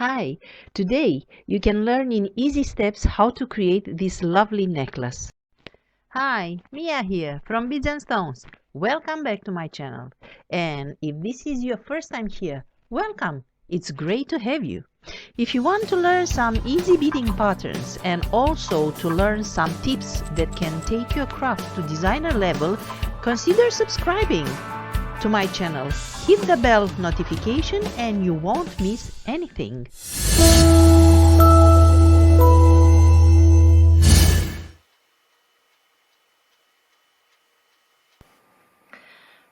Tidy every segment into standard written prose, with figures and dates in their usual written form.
Hi, today you can learn in easy steps how to create this lovely necklace. Hi, Mia here from Beads and Stones. Welcome back to my channel. And if this is your first time here, welcome. It's great to have you. If you want to learn some easy beading patterns and also to learn some tips that can take your craft to designer level, consider subscribing to my channel. Hit the bell notification and you won't miss anything.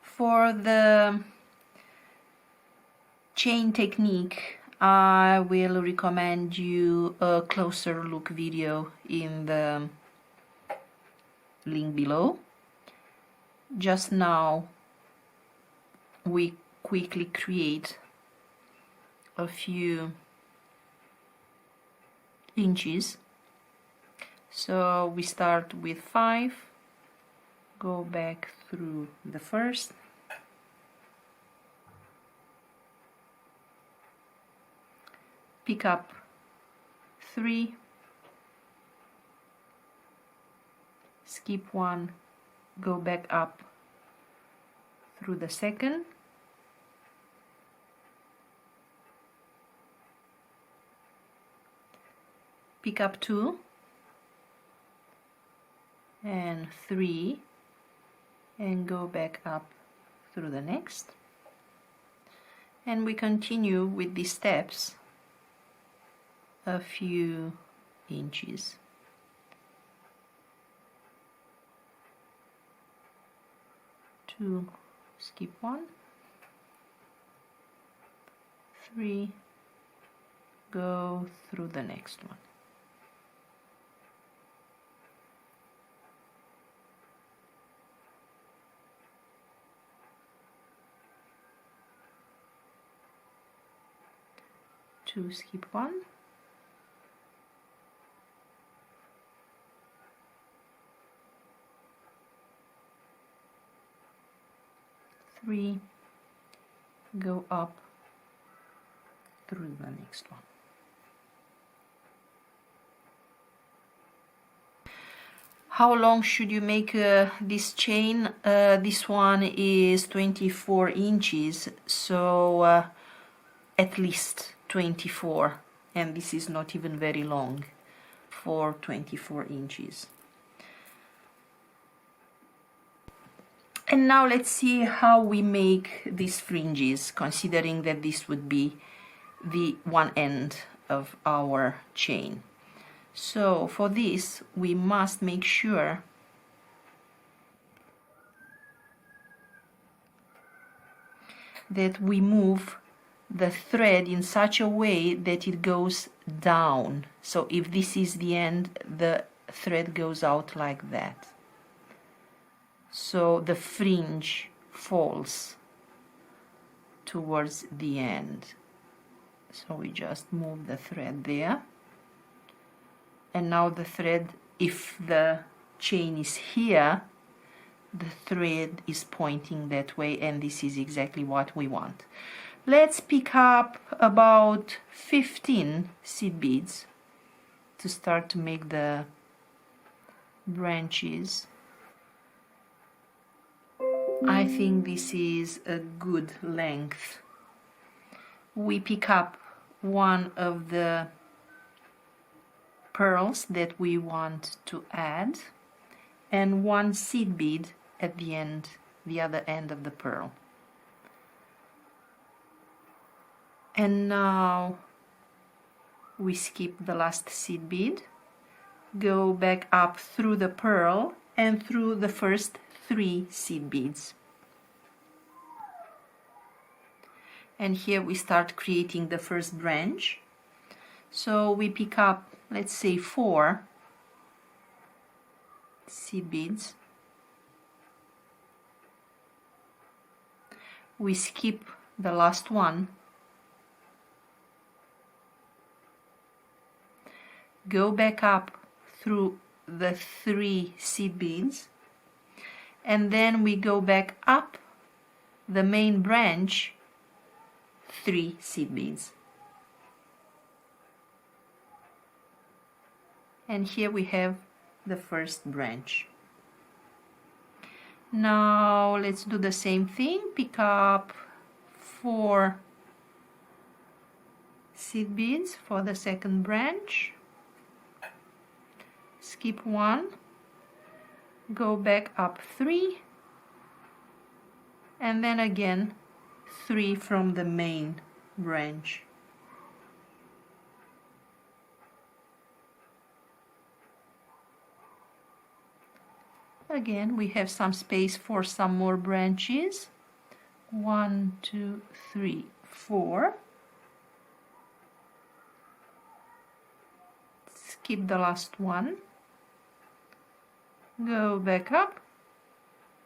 For the chain technique, I will recommend you a closer look video in the link below. Just now we quickly create a few inches. So we start with 5, go back through the first, pick up 3, skip 1, go back up through the second, pick up 2 and 3 and go back up through the next, and we continue with these steps a few inches. Two, skip 1, 3, go through the next one. Two, skip 1, 3, go up through the next one. How long should you make this chain? This one is 24 inches, so at least 24, and this is not even very long for 24 inches. And now let's see how we make these fringes, considering that this would be the one end of our chain. So for this we must make sure that we move the thread in such a way that it goes down. So if this is the end, the thread goes out like that. So the fringe falls towards the end. So we just move the thread there. And now the thread, if the chain is here, the thread is pointing that way, and this is exactly what we want. Let's pick up about 15 seed beads to start to make the branches. I think this is a good length. We pick up one of the pearls that we want to add and one seed bead at the end, the other end of the pearl. And now we skip the last seed bead, go back up through the pearl and through the first 3 seed beads. And here we start creating the first branch. So we pick up, let's say, 4 seed beads. We skip the last one, go back up through the 3 seed beads, and then we go back up the main branch 3 seed beads. And here we have the first branch. Now let's do the same thing. Pick up 4 seed beads for the second branch, skip 1, go back up 3, and then again 3 from the main branch. Again, we have some space for some more branches. 1, 2, 3, 4. Skip the last one. Go back up.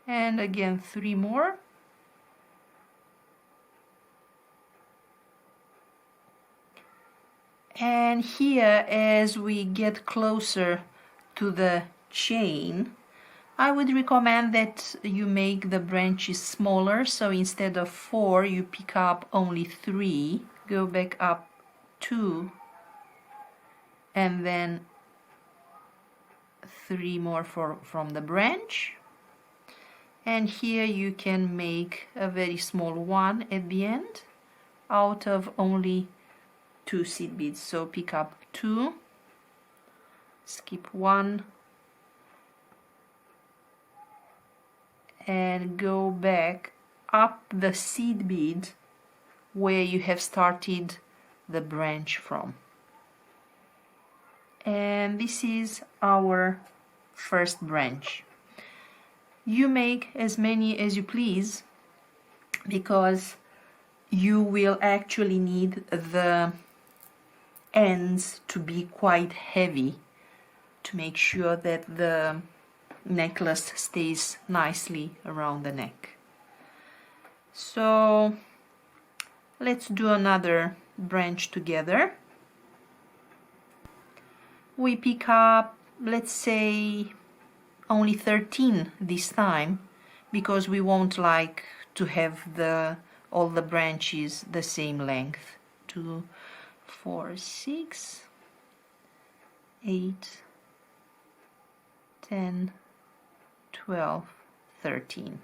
And again 3 more. And here, as we get closer to the chain, I would recommend that you make the branches smaller, so instead of 4 you pick up only 3, go back up 2, and then 3 more from the branch. And here you can make a very small one at the end out of only 2 seed beads. So pick up 2, skip 1, and go back up the seed bead where you have started the branch from. And this is our first branch. You make as many as you please, because you will actually need the ends to be quite heavy to make sure that the necklace stays nicely around the neck. So let's do another branch together. We pick up, let's say, only 13 this time, because we won't like to have all the branches the same length. 2, 4, 6, 8, 10, 12, 13.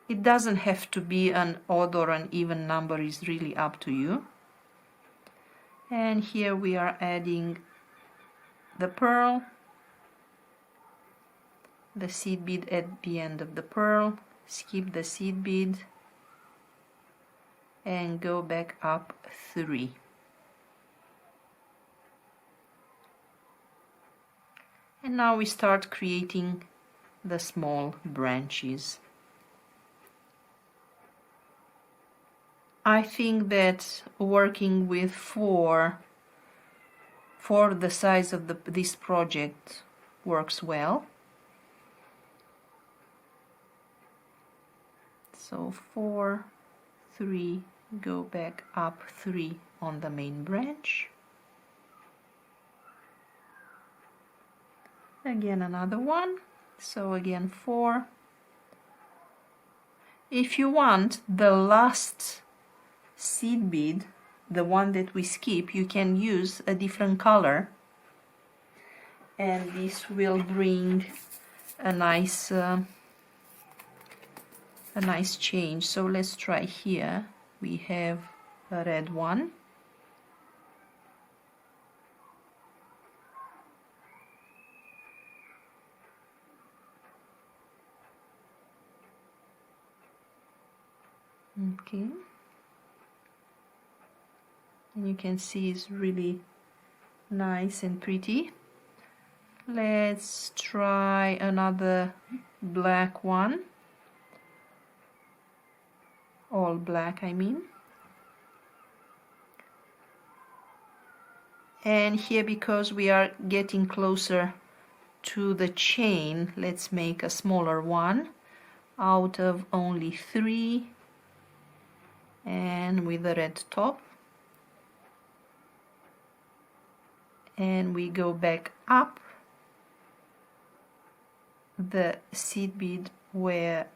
It doesn't have to be an odd or an even number, is really up to you. And here we are adding the pearl, the seed bead at the end of the pearl, skip the seed bead, and go back up 3. And now we start creating the small branches. I think that working with 4 for the size of this project works well. So 4, 3, go back up 3 on the main branch. Again another one, so again 4. If you want the last seed bead, the one that we skip, you can use a different color, and this will bring a nice change. So let's try here. We have a red one. Okay, and you can see it's really nice and pretty. Let's try another black one, all black I mean. And here, because we are getting closer to the chain, let's make a smaller one out of only 3, and with a red top, and we go back up the seed bead where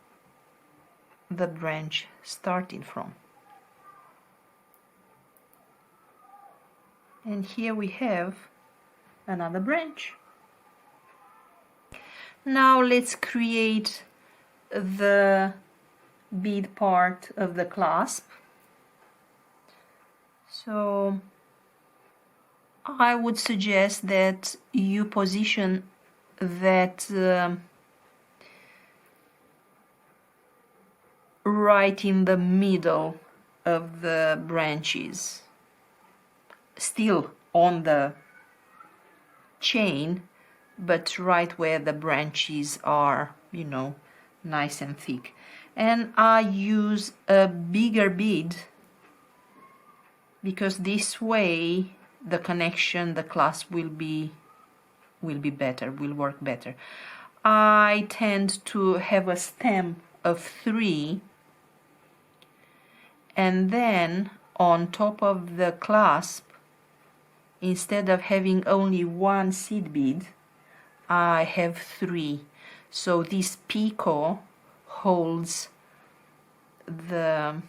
the branch started from. And here we have another branch. Now let's create the bead part of the clasp. So I would suggest that you position that right in the middle of the branches, still on the chain, but right where the branches are, you know, nice and thick. And I use a bigger bead because this way the connection, the clasp will be better, will work better. I tend to have a stem of 3, and then on top of the clasp, instead of having only 1 seed bead, I have 3. So this picot holds the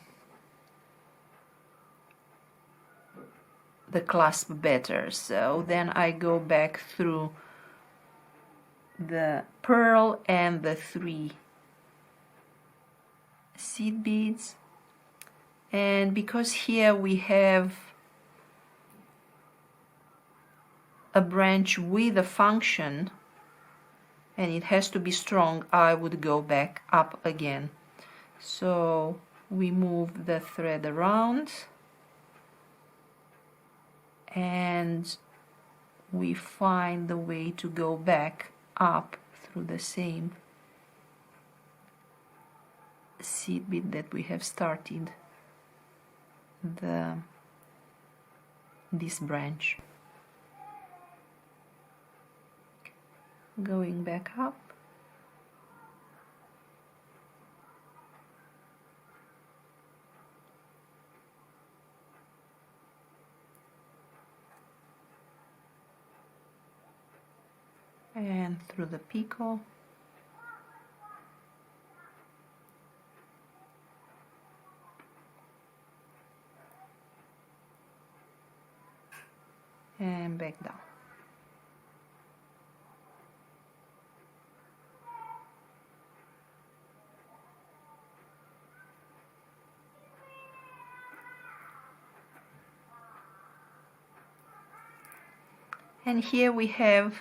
clasp better. So then I go back through the pearl and the 3 seed beads, and because here we have a branch with a function and it has to be strong, I would go back up again. So we move the thread around and we find the way to go back up through the same seed bead that we have started this branch. Going back up, and through the picot, and back down. And here we have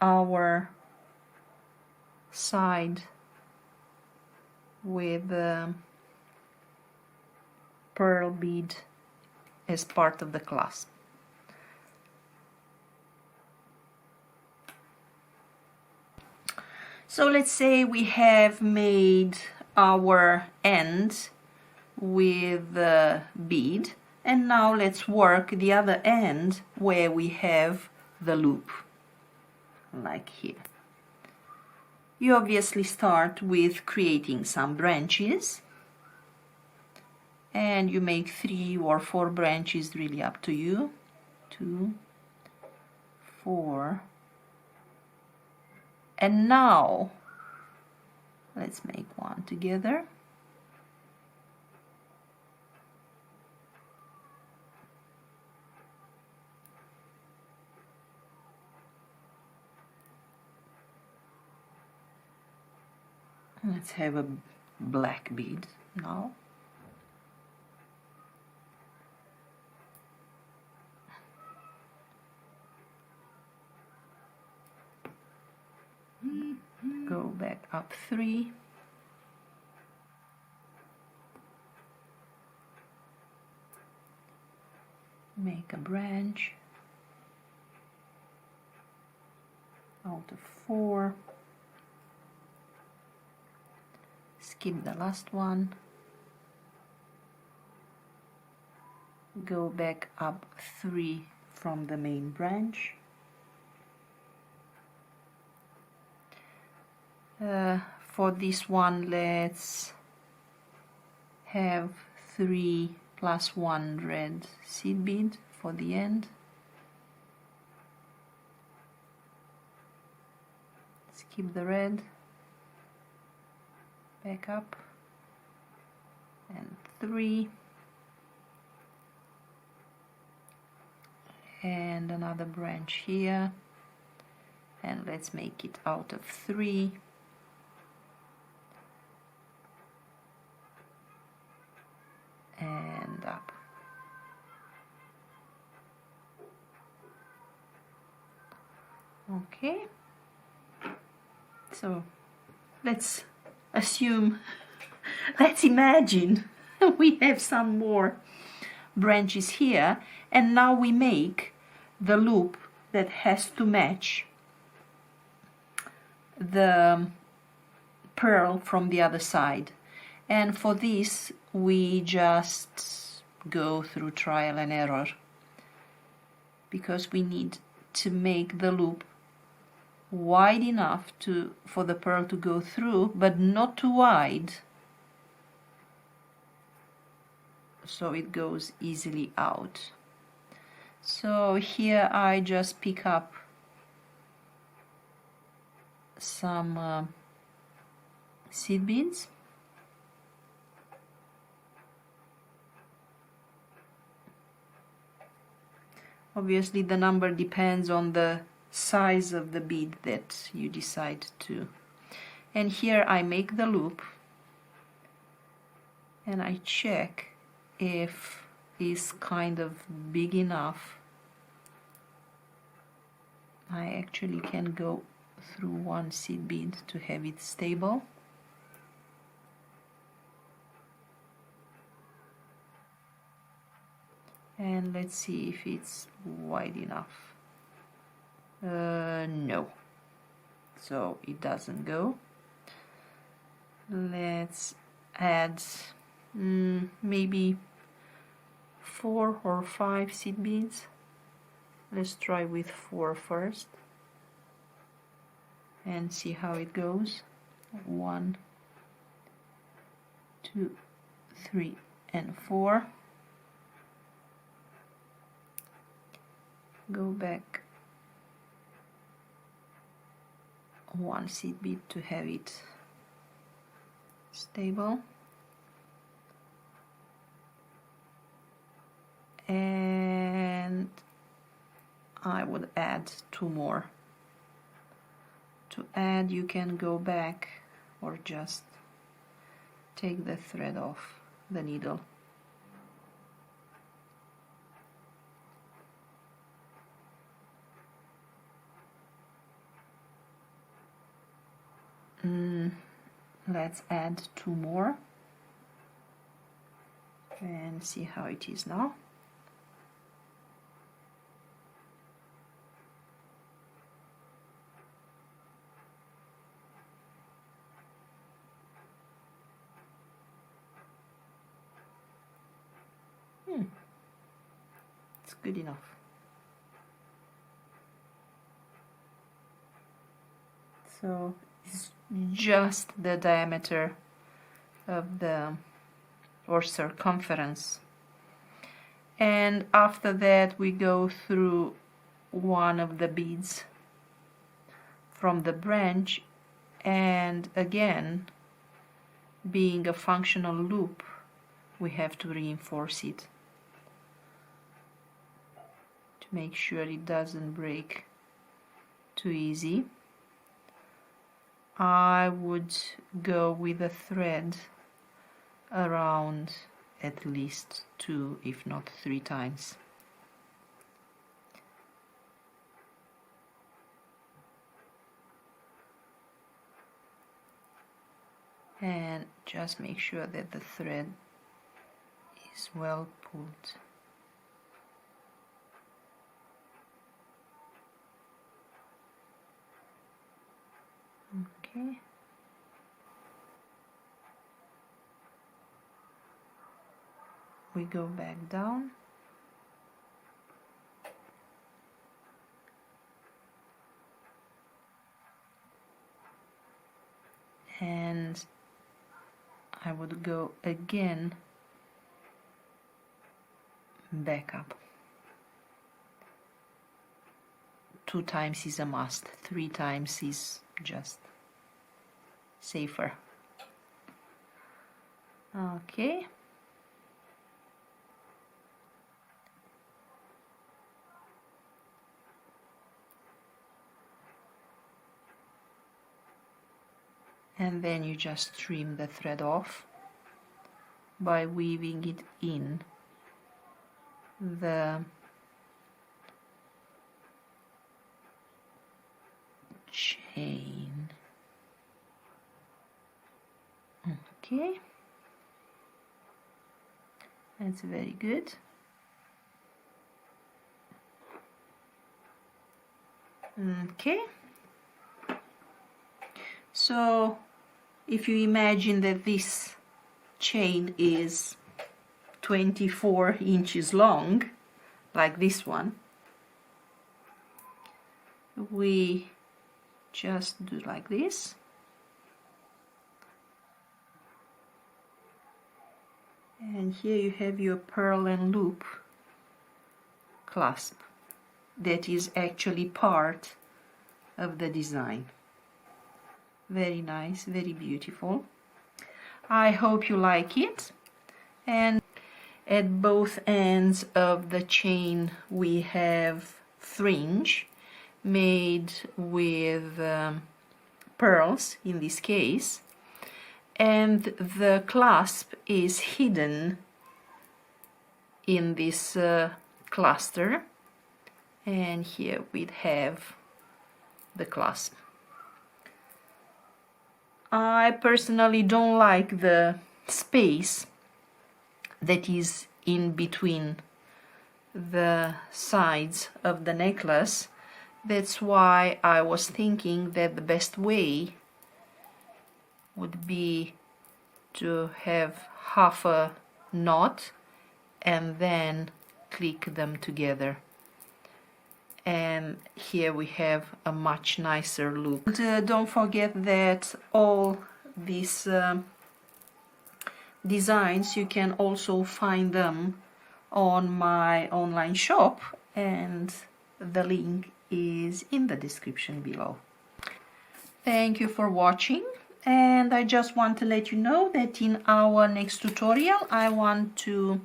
our side with the pearl bead as part of the clasp. So let's say we have made our end with the bead, and now let's work the other end where we have the loop, like here. You obviously start with creating some branches, and you make 3 or 4 branches, really up to you. 2, 4, and now let's make one together. Let's have a black bead now. Go back up 3. Make a branch out of 4. Skip the last one. Go back up 3 from the main branch. For this one, let's have 3 plus 1 red seed bead for the end. Skip the red, back up, and 3, and another branch here, and let's make it out of 3. And up. Okay, so let's assume, let's imagine we have some more branches here, and now we make the loop that has to match the pearl from the other side. And for this we just go through trial and error, because we need to make the loop wide enough for the pearl to go through, but not too wide so it goes easily out. So here I just pick up some seed beads, obviously the number depends on the size of the bead that you decide to, and here I make the loop and I check if it's kind of big enough. I actually can go through one seed bead to have it stable. And let's see if it's wide enough. No, so it doesn't go. Let's add maybe 4 or 5 seed beads. Let's try with 4 first and see how it goes. 1, 2, 3, and 4. Go back 1 seed bead to have it stable, and I would add 2 more. To add, you can go back or just take the thread off the needle. Let's add 2 more and see how it is now. It's good enough. So it's just the diameter of the, or circumference. And after that we go through one of the beads from the branch, and again, being a functional loop, we have to reinforce it to make sure it doesn't break too easy. I would go with a thread around at least 2, if not 3 times. And just make sure that the thread is well pulled. Okay. We go back down. And I would go again back up. 2 times is a must, 3 times is just safer. Okay. and then you just trim the thread off by weaving it in the chain. Okay, that's very good. Okay, so if you imagine that this chain is 24 inches long, like this one, we just do like this, and here you have your pearl and loop clasp that is actually part of the design. Very nice, very beautiful. I hope you like it. And at both ends of the chain we have fringe made with pearls in this case, and the clasp is hidden in this cluster, and here we have the clasp. I personally don't like the space that is in between the sides of the necklace. That's why I was thinking that the best way would be to have half a knot and then click them together. And here we have a much nicer look. And, don't forget that all these designs, you can also find them on my online shop, and the link is in the description below. Thank you for watching, and I just want to let you know that in our next tutorial I want to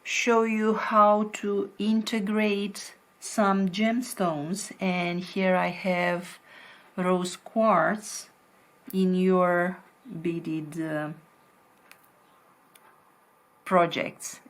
show you how to integrate some gemstones, and here I have rose quartz in your beaded projects.